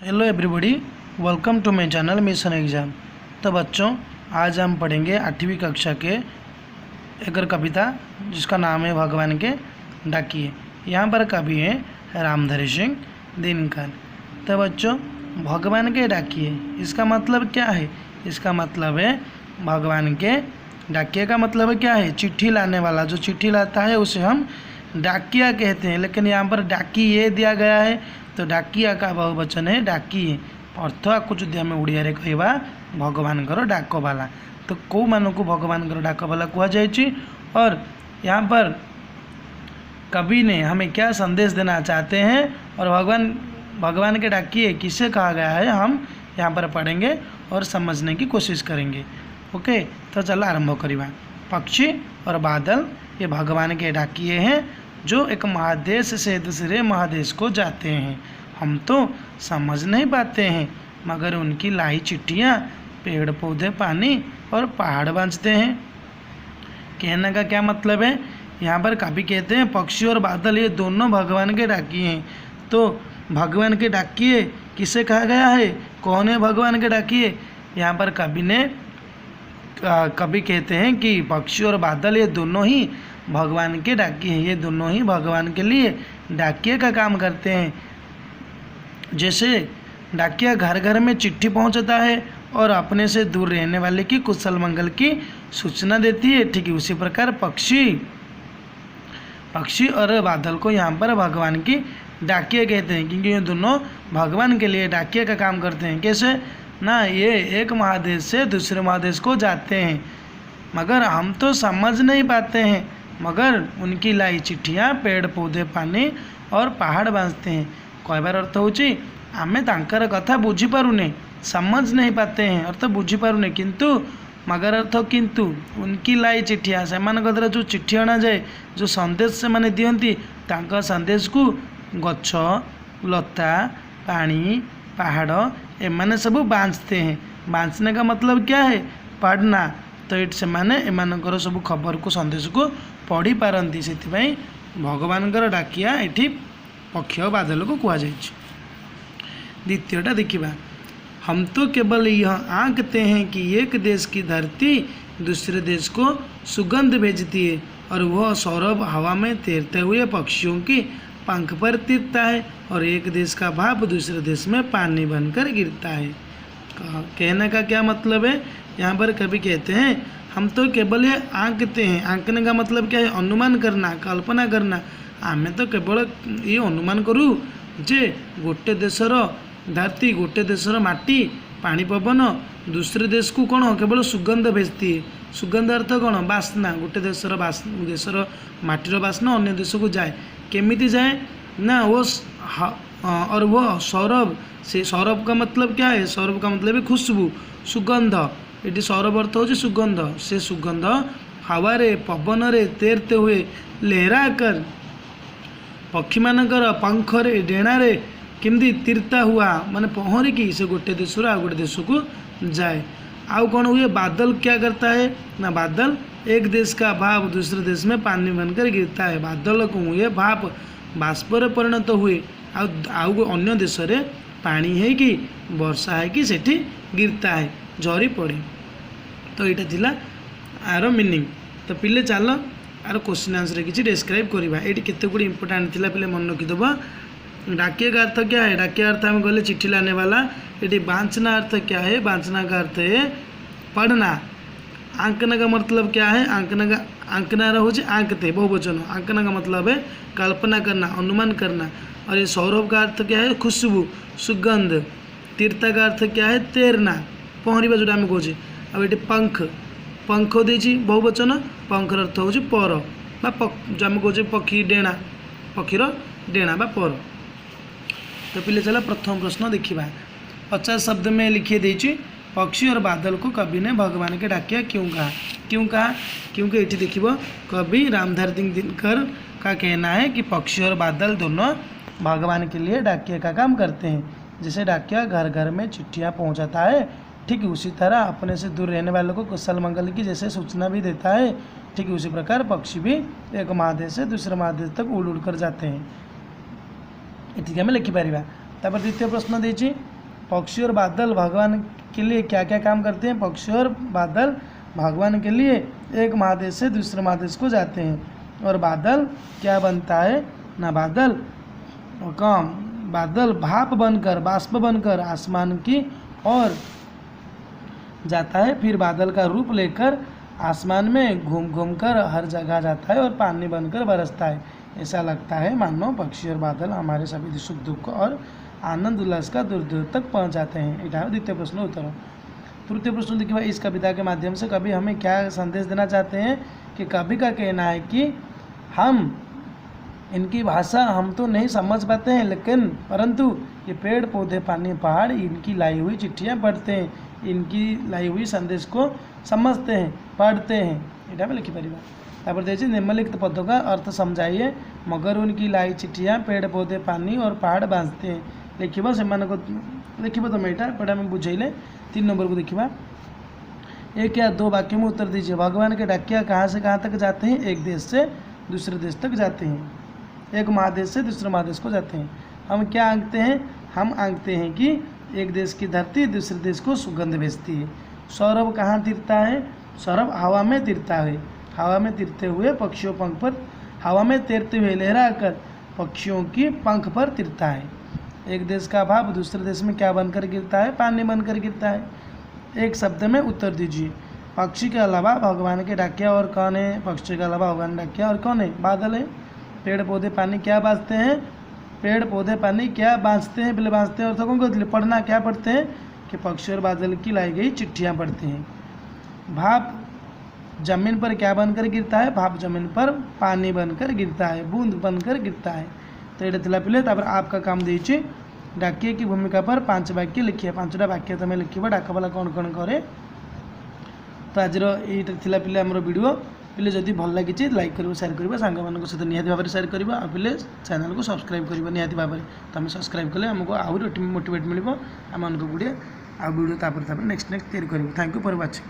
Hello everybody, welcome to my channel mission exam. तो बच्चों, आज हम पढ़ेंगे 8वीं कक्षा के एक और कविता जिसका नाम है भगवान के डाकिए। यहाँ पर कवि हैं रामधारी सिंह दिनकर। तो बच्चों, भगवान के डाकिए इसका मतलब क्या है? इसका मतलब है भगवान के डाकिए का मतलब क्या है? चिट्ठी लाने वाला। जो चिट्ठी लाता है उसे हम डाकिया कहते हैं। लेकिन यहाँ पर डाकिए दिया गया है, तो डाकिया का बहुवचन है डाकिए। अर्थ आपको जो आम ओडिया रे कहवा भगवान डाकबाला। तो कौ मान को भगवान डाकबाला कहुई। और यहाँ पर कवि ने हमें क्या संदेश देना चाहते हैं और भगवान के डाकिए किसे कहा गया है, हम यहाँ पर पढ़ेंगे और समझने की कोशिश करेंगे। ओके, तो चलो आरंभ करिबा। पक्षी और बादल ये भगवान के डाकिए हैं जो एक महादेश से दूसरे महादेश को जाते हैं। हम तो समझ नहीं पाते हैं, मगर उनकी लाई चिट्ठियाँ पेड़ पौधे पानी और पहाड़ बांधते हैं। कहने का क्या मतलब है? यहाँ पर कवि कहते हैं पक्षी और बादल ये दोनों भगवान के डाकिए हैं। तो भगवान के डाकिए किसे कहा गया है? कौन है भगवान के डाकिए? यहाँ पर कवि कहते हैं कि पक्षी और बादल ये दोनों ही भगवान के डाकिए हैं। ये दोनों ही भगवान के लिए डाकिए का काम करते हैं। जैसे डाकिया घर घर में चिट्ठी पहुंचाता है और अपने से दूर रहने वाले की कुशल मंगल की सूचना देती है, ठीक है उसी प्रकार पक्षी और बादल को यहाँ पर भगवान की डाकिया कहते हैं, क्योंकि ये दोनों भगवान के लिए डाकिया का काम करते हैं। कैसे ना, ये एक महादेश से दूसरे महादेश को जाते हैं, मगर हम तो समझ नहीं पाते हैं, मगर उनकी लाई चिट्ठियाँ पेड़ पौधे पानी और पहाड़ बांधते हैं। कहबार अर्थ होची आमे तांकर कथा बुझी पारुने, समझ नहीं पाते हैं, अर्थ बुझी पारुने, किंतु मगर अर्थ किंतु उनकी लाई चिट्ठियाँ से द्वारा जो चिट्ठी अणा जाए, जो संदेश से माने दियंती, तांका संदेश को गछ लता पानी पहाड़ एमाने सब बांधते हैं। बांधने का मतलब क्या है? पढ़ना। तो ये से माने एमानकर सब खबर को संदेश को पढ़ी पारती, से भगवान डाकिया ये पक्षी और बादल को कहुई। द्वितीयटा देखिबा। हम तो केवल यह आंकते हैं कि एक देश की धरती दूसरे देश को सुगंध भेजती है और वह सौरभ हवा में तैरते हुए पक्षियों की पंख पर तिरता है और एक देश का भाप दूसरे देश में पानी बनकर गिरता है। कहने का क्या मतलब है? यहाँ पर कवि कहते हैं हम तो केवल ये आंकते हैं। आंकने का मतलब क्या है? अनुमान करना, कल्पना करना। आमे तो केवल ये अनुमान करूँ जे गोटे देशर धरती गोटे देशर माटी पानी पवन दूसरे देश को कौन केवल सुगंध भेजती है। सुगंध अर्थ कौन? बास्ना। गोटे देशर माटीर बास्ना अन्य देश को जाए। केमिति जाए ना, वो और वो सौरभ, से सौरभ का मतलब क्या है? सौरभ का मतलब है खुशबू, सुगंध। ये सौरभ अर्थ हो सुगंध। से सुगंध हवा रे पवन रे तैरते हुए लहरा कर पक्षी मानकर पंखरे डेणारे केमती तीर्ता हुआ माने पहरिकी से गोटे देश आ गोटे देश को जाए। आउ कौन हुए? बादल क्या करता है ना, बादल एक देश का भाप दूसरे देश में पानी बनकर गिरता है। बादल को हुए भाप बाष्पर परिणत हुए आउ अन्य देश में पानी है कि वर्षा है कि सेठी गिरता है, झरी पड़े। तो यहाँ थिला आर मीनिंग। तो पिले चल आर क्वेश्चन आंसर किसी डिस्क्राइब करवा। ये केते गुड़ी इंपोर्टाट थिला, पिले मन रखिदेव। डाकिया का अर्थ क्या है? डाकिया अर्थ हम कहले चिट्ठी लाने वाला। ये बांचना अर्थ क्या है? बांचना का अर्थ है पढ़ना। आंकना का मतलब क्या है? आंकना हो आंकते बहुवचन। आंकना का मतलब है कल्पना करना, अनुमान करना। और ये सौरभ का अर्थ क्या है? खुशबू, सुगंध। तीर्था का अर्थ क्या है? तैरना, पहरिबा जोटा आम कहे। अब ये पंख देछि बहुवचन, पंखर अर्थ हो पर जो आम कहे पक्षी डेणा, पक्षीर डेणा बा पर। तो पिले चला प्रथम प्रश्न देखिबा। 50 शब्द में लिखिए देछि पक्षी और बादल को कवि ने भगवान के डाकिया क्यों कहा? क्योंकि ये देखिए कवि रामधारी सिंह दिनकर का कहना है कि पक्षी और बादल दोनों भगवान के लिए डाकिया का काम करते हैं। जैसे डाकिया घर घर में चिट्ठियाँ पहुँचाता है, ठीक उसी तरह अपने से दूर रहने वालों को कुशल मंगल की जैसे सूचना भी देता है, ठीक उसी प्रकार पक्षी भी एक महादेश से दूसरे महादेश तक उड़ कर जाते हैं। ठीक है, लिखिपर तापर द्वितीय प्रश्न देछि पक्षी और बादल भगवान के लिए क्या क्या काम करते हैं। पक्षी और बादल भगवान के लिए एक महादेश से दूसरे महादेश को जाते हैं। और बादल क्या बनता है ना, बादल भाप बनकर, बाष्प बनकर आसमान की ओर जाता है, फिर बादल का रूप लेकर आसमान में घूम घूम कर हर जगह जाता है और पानी बनकर बरसता है। ऐसा लगता है मानो पक्षी और बादल हमारे सभी सुख दुख और आनंद उल्लास का दूर दूर तक पहुंचाते हैं। यहाँ द्वितीय प्रश्न उत्तर। तृतीय प्रश्न देखिए, इस कविता के माध्यम से कवि हमें क्या संदेश देना चाहते हैं कि कवि का कहना है कि हम इनकी भाषा हम तो नहीं समझ पाते हैं, लेकिन परंतु ये पेड़ पौधे पानी पहाड़ इनकी लाई हुई चिट्ठियाँ पढ़ते हैं, इनकी लाई हुई संदेश को समझते हैं, पढ़ते हैं। यहाँ पे लिखी परिवार तापर देखिए निम्नलिखित पदों का अर्थ समझाइए। मगर उनकी लाई चिट्ठियाँ पेड़ पौधे पानी और पहाड़ बाँचते हैं। लिखा से लिखा तुम यहाँ पढ़ा में बुझेले। 3 नंबर को देखा 1 या 2 वाक्य में उत्तर दीजिए। भगवान के डाकिया कहाँ से कहाँ तक जाते हैं। एक देश से दूसरे देश तक जाते हैं, एक महादेश से दूसरे महादेश को जाते हैं। हम क्या आंकते हैं, हम आंकते हैं कि एक देश की धरती दूसरे देश को सुगंध भेजती है। सौरभ कहाँ तिरता है, सौरभ हवा में तिरता है। हवा में तिरते हुए पक्षियों पंख पर, हवा में तैरते हुए लहराकर पक्षियों की पंख पर तिरता है। एक देश का भाप दूसरे देश में क्या बनकर गिरता है, पानी बनकर गिरता है। एक शब्द में उत्तर दीजिए। पक्षी के अलावा भगवान के डाकिया और कौन है। पक्षी के अलावा भगवान डाकिया और कौन है, बादल है। पेड़ पौधे पानी क्या बाँचते हैं, पेड़ पौधे पानी क्या बाँचते हैं, पहले बाँचते हैं और कौन को पढ़ना क्या पढ़ते हैं कि पक्षी और बादल की लाई गई चिट्ठियाँ पढ़ते हैं। भाप जमीन पर क्या बनकर गिरता है, भाप जमीन पर पानी बनकर गिरता है, बूंद बनकर गिरता है। तो ये थिला पिले तापर आपका काम दीजिए डाकिए की भूमिका पर 5 वाक्य लिखिए। 5टा वाक्य तुम लिखा डाकवाला कौन कौन करे। तो आज ये थिला पिले आमर वीडियो पिले जदि भल लगी लाइक कर शेयर कर सांग मान सहित निहाती भाव में शेयर कर पिले चैनल को सब्सक्राइब कर निहाती भाव में। तुम सब्सक्राइब कले आमको आहरी मोटिवेट मिल आम गुड़े आ वीडियो नेक्स्ट तैयारी कर। Thank you for watching.